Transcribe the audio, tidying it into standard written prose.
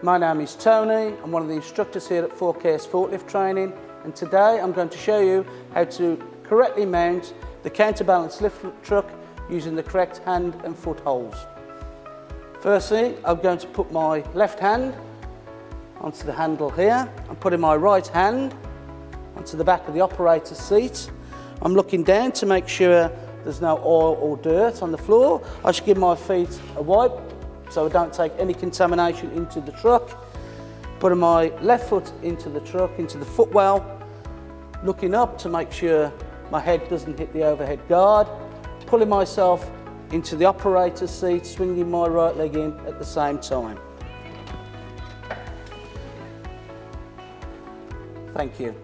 My name is Tony. I'm one of the instructors here at Forklift Training, and today I'm going to show you how to correctly mount the counterbalance lift truck using the correct hand and foot holes. Firstly, I'm going to put my left hand onto the handle here. I'm putting my right hand onto the back of the operator's seat. I'm looking down to make sure there's no oil or dirt on the floor. I should give my feet a wipe so I don't take any contamination into the truck. Putting my left foot into the truck, into the footwell, looking up to make sure my head doesn't hit the overhead guard, pulling myself into the operator's seat, swinging my right leg in at the same time. Thank you.